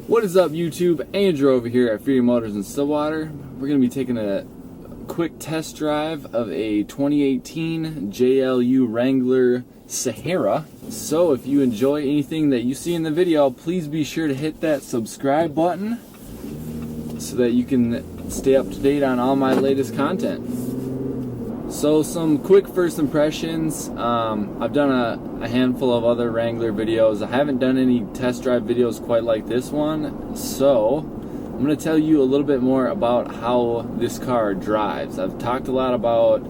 What is up, YouTube? Andrew over here at Freedom Motors in Stillwater. We're going to be taking a quick test drive of a 2018 JLU Wrangler Sahara. So if you enjoy anything that you see in the video, please be sure to hit that subscribe button so that you can stay up to date on all my latest content. So some quick first impressions. I've done a handful of other Wrangler videos. I haven't done any test drive videos quite like this one, so I'm going to tell you a little bit more about how this car drives. I've talked a lot about,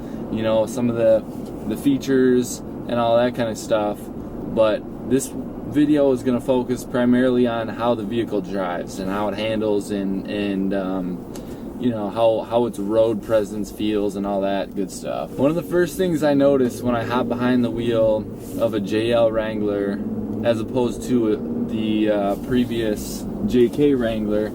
some of the features and all that kind of stuff, but this video is going to focus primarily on how the vehicle drives and how it handles and how its road presence feels and all that good stuff. One of the first things I noticed when I hop behind the wheel of a JL Wrangler as opposed to the previous JK Wrangler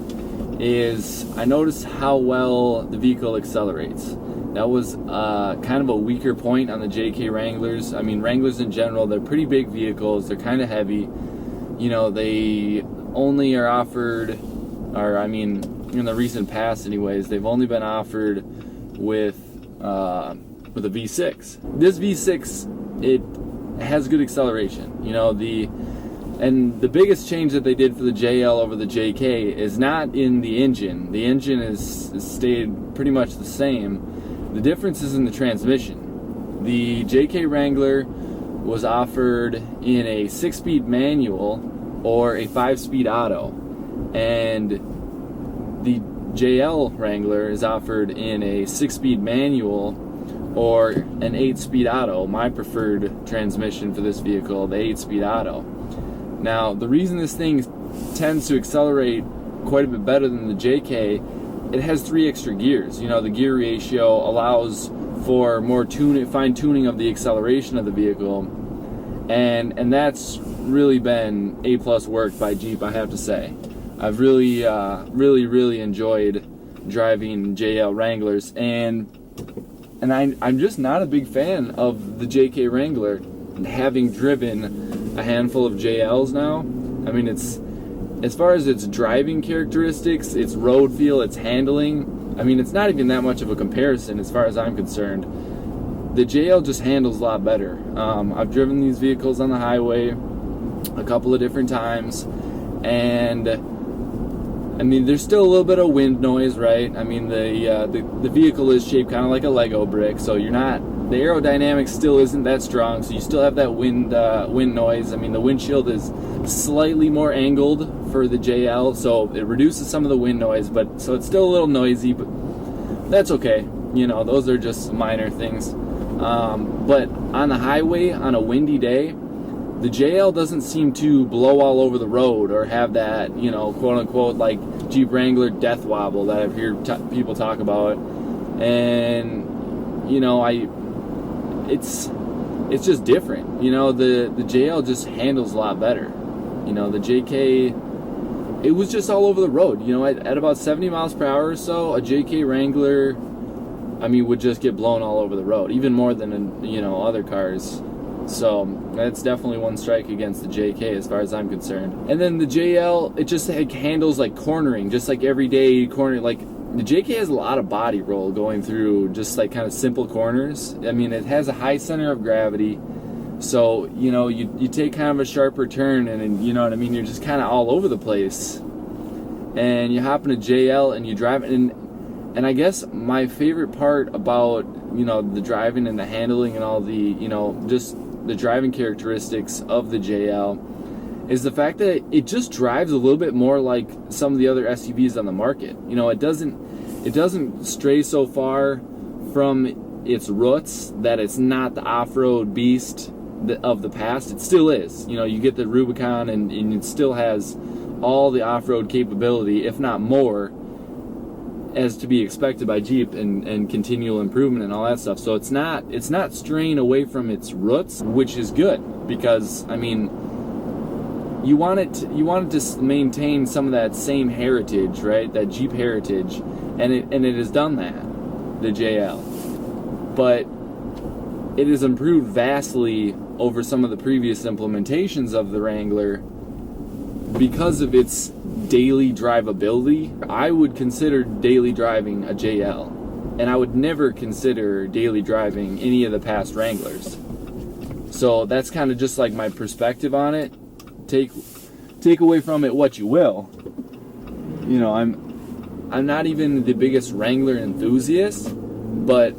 is I noticed how well the vehicle accelerates. That was kind of a weaker point on the JK Wranglers. I mean, Wranglers in general, they're pretty big vehicles. They're kind of heavy. They only are offered, in the recent past anyways, they've only been offered with a V6. This V6, it has good acceleration. And the biggest change that they did for the JL over the JK is not in the engine. The engine is stayed pretty much the same. The difference is in the transmission. The JK Wrangler was offered in a 6-speed manual or a 5-speed auto, and the JL Wrangler is offered in a 6-speed manual or an 8-speed auto. My preferred transmission for this vehicle, the 8-speed auto. Now, the reason this thing tends to accelerate quite a bit better than the JK, it has 3 extra gears. The gear ratio allows for more fine tuning of the acceleration of the vehicle, and that's really been A+ work by Jeep, I have to say. I've really enjoyed driving JL Wranglers, and I'm just not a big fan of the JK Wrangler. And having driven a handful of JLs now, it's, as far as its driving characteristics, its road feel, its handling, it's not even that much of a comparison as far as I'm concerned. The JL just handles a lot better. I've driven these vehicles on the highway a couple of different times, and there's still a little bit of wind noise, right? The vehicle is shaped kind of like a Lego brick, so the aerodynamics still isn't that strong, so you still have that wind noise. The windshield is slightly more angled for the JL, so it reduces some of the wind noise, so it's still a little noisy, but that's okay. Those are just minor things. But on the highway, on a windy day, the JL doesn't seem to blow all over the road or have that, quote-unquote, like Jeep Wrangler death wobble that I've heard people talk about. And, it's just different. The JL just handles a lot better. The JK, it was just all over the road. At about 70 miles per hour or so, a JK Wrangler, would just get blown all over the road, even more than, other cars. So that's definitely one strike against the JK as far as I'm concerned. And then the JL, it just handles like cornering, just like everyday cornering. Like the JK has a lot of body roll going through just like kind of simple corners. It has a high center of gravity. So, you take kind of a sharper turn and you're just kind of all over the place. And you hop in a JL and you drive it. And I guess my favorite part about, the driving and the handling and all the, just the driving characteristics of the JL is the fact that it just drives a little bit more like some of the other SUVs on the market. It doesn't stray so far from its roots that it's not the off-road beast of the past. It still is. You get the Rubicon and it still has all the off-road capability, if not more, as to be expected by Jeep and continual improvement and all that stuff. So it's not straying away from its roots, which is good, because you want it to maintain some of that same heritage, right? That Jeep heritage, and it has done that, the JL. But it has improved vastly over some of the previous implementations of the Wrangler because of its daily drivability, I would consider daily driving a JL. And I would never consider daily driving any of the past Wranglers. So that's kind of just like my perspective on it. Take away from it what you will. You know, I'm not even the biggest Wrangler enthusiast, but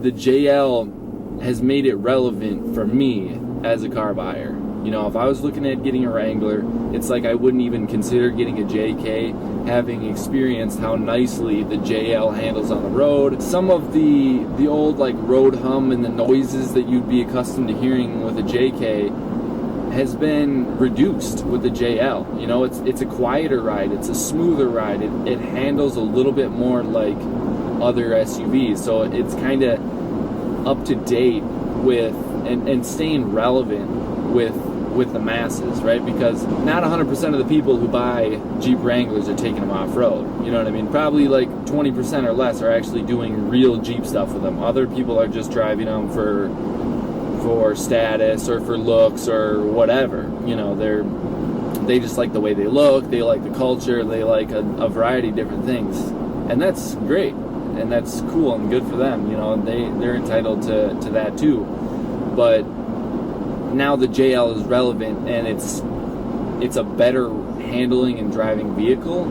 the JL has made it relevant for me as a car buyer. You know, if I was looking at getting a Wrangler, it's like I wouldn't even consider getting a JK, having experienced how nicely the JL handles on the road. Some of the old like road hum and the noises that you'd be accustomed to hearing with a JK has been reduced with the JL. You know, it's a quieter ride, it's a smoother ride, it handles a little bit more like other SUVs, so it's kind of up to date with and staying relevant with the masses, right? Because not 100% of the people who buy Jeep Wranglers are taking them off-road. You know what I mean? Probably like 20% or less are actually doing real Jeep stuff with them. Other people are just driving them for status or for looks or whatever. You know, they just like the way they look, they like the culture, they like a variety of different things. And that's great. And that's cool and good for them. You know, they're entitled to that too. But now the JL is relevant, and it's a better handling and driving vehicle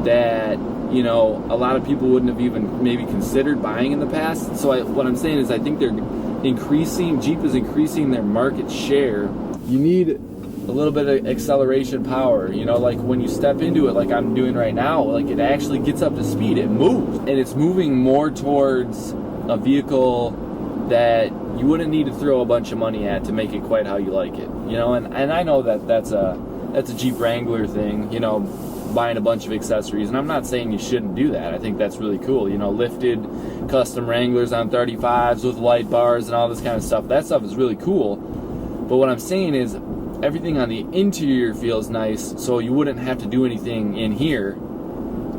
that, you know, a lot of people wouldn't have even maybe considered buying in the past. So what I'm saying is I think Jeep is increasing their market share. You need a little bit of acceleration power, you know, like when you step into it like I'm doing right now, like it actually gets up to speed, it moves, and it's moving more towards a vehicle that you wouldn't need to throw a bunch of money at to make it quite how you like it, you know. And I know that's a Jeep Wrangler thing, you know, buying a bunch of accessories, and I'm not saying you shouldn't do that. I think that's really cool, you know, lifted custom Wranglers on 35s with light bars and all this kind of stuff. That stuff is really cool. But what I'm saying is everything on the interior feels nice, so you wouldn't have to do anything in here.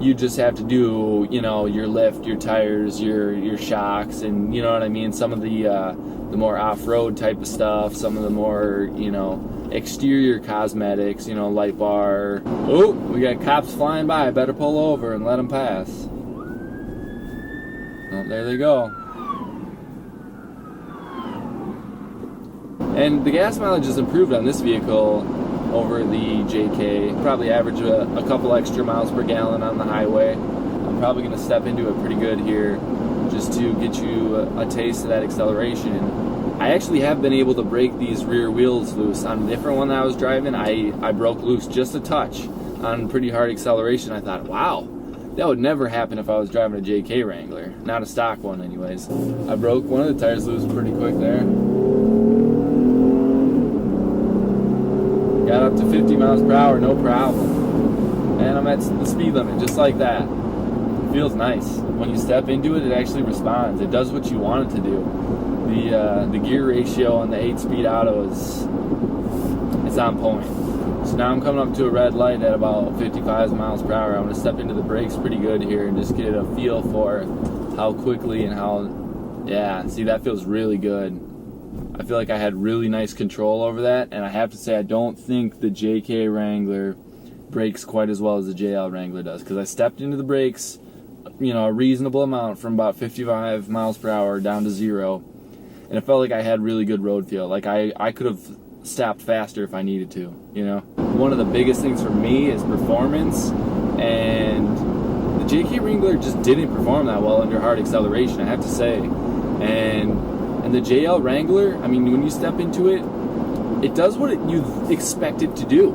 You just have to do, you know, your lift, your tires, your shocks, and you know what I mean, some of the more off-road type of stuff, some of the more, you know, exterior cosmetics, you know, light bar. Oh, we got cops flying by. I better pull over and let them pass. Oh, there they go. And the gas mileage is improved on this vehicle over the JK. Probably average a couple extra miles per gallon on the highway. I'm probably going to step into it pretty good here just to get you a taste of that acceleration. I actually have been able to break these rear wheels loose. On a different one that I was driving, I broke loose just a touch on pretty hard acceleration. I thought, wow, that would never happen if I was driving a JK Wrangler. Not a stock one anyways. I broke one of the tires loose pretty quick there. Got up to 50 miles per hour, no problem. And I'm at the speed limit, just like that. It feels nice. When you step into it, it actually responds. It does what you want it to do. The gear ratio on the 8-speed auto is on point. So now I'm coming up to a red light at about 55 miles per hour. I'm going to step into the brakes pretty good here and just get a feel for how quickly and how, yeah, see, that feels really good. I feel like I had really nice control over that, and I have to say I don't think the JK Wrangler brakes quite as well as the JL Wrangler does, because I stepped into the brakes, you know, a reasonable amount from about 55 miles per hour down to 0, and it felt like I had really good road feel. Like I could have stopped faster if I needed to, you know. One of the biggest things for me is performance, and the JK Wrangler just didn't perform that well under hard acceleration, I have to say. And the JL Wrangler, I mean, when you step into it, it does what you expect it to do.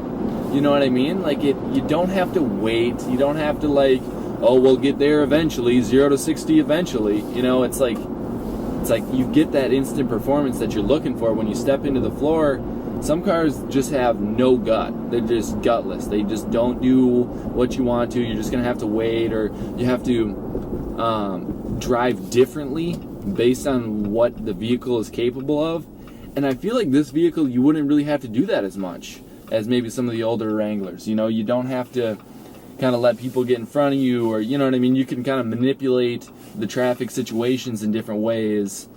You know what I mean? Like, you don't have to wait. You don't have to, like, oh, we'll get there eventually, 0 to 60 eventually. You know, it's like you get that instant performance that you're looking for when you step into the floor. Some cars just have no gut. They're just gutless. They just don't do what you want to. You're just going to have to wait, or you have to drive differently based on what the vehicle is capable of. And I feel like this vehicle, you wouldn't really have to do that as much as maybe some of the older Wranglers. You know, you don't have to kind of let people get in front of you, or, you know what I mean, you can kind of manipulate the traffic situations in different ways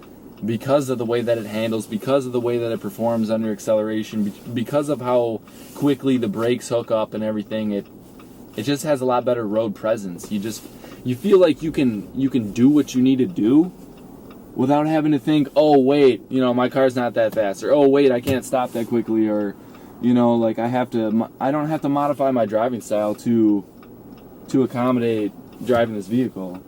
because of the way that it handles, because of the way that it performs under acceleration, because of how quickly the brakes hook up and everything. It just has a lot better road presence. You feel like you can do what you need to do without having to think, oh wait, my car's not that fast, or oh wait, I can't stop that quickly, or like I don't have to modify my driving style to accommodate driving this vehicle.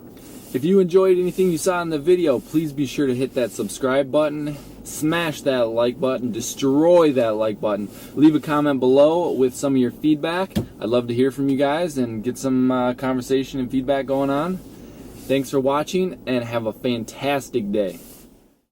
If you enjoyed anything you saw in the video, please be sure to hit that subscribe button, smash that like button, destroy that like button. Leave a comment below with some of your feedback. I'd love to hear from you guys and get some conversation and feedback going on. Thanks for watching, and have a fantastic day.